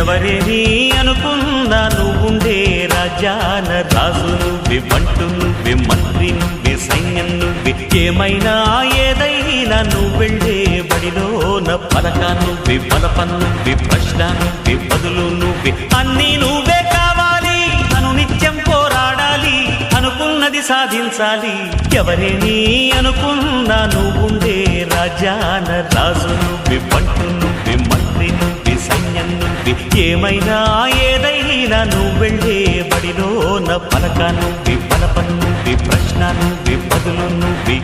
ఎవరేని అనుకున్నా నువ్వుండే రాజాన రాజు నువ్వే, బంటు నువ్వే, మంత్రి నువ్వే, సైన్యం నువ్వే, ఏమైనా ఏదైనా నువ్వు వెళ్ళే బడిలోన పలక నువ్వే, బలపం నువ్వే, ప్రశ్న నువ్వే, బదులు నువ్వే, అన్నీ నువ్వే కావాలి. అను నిత్యం పోరాడాలి, అనుకున్నది సాధించాలి. ఎవరేని అనుకున్నా నువ్వుండే రాజాన రాజు నువ్వే, బంటు నువ్వే, మంత్రి నువ్వే, సైన్యం నువ్వే, ఏమైనా ఏదైనా నువ్వు వెళ్ళే బడిలోన పలక నువ్వే, బలపం నువ్వే, ప్రశ్న నువ్వే, బదులు నువ్వే.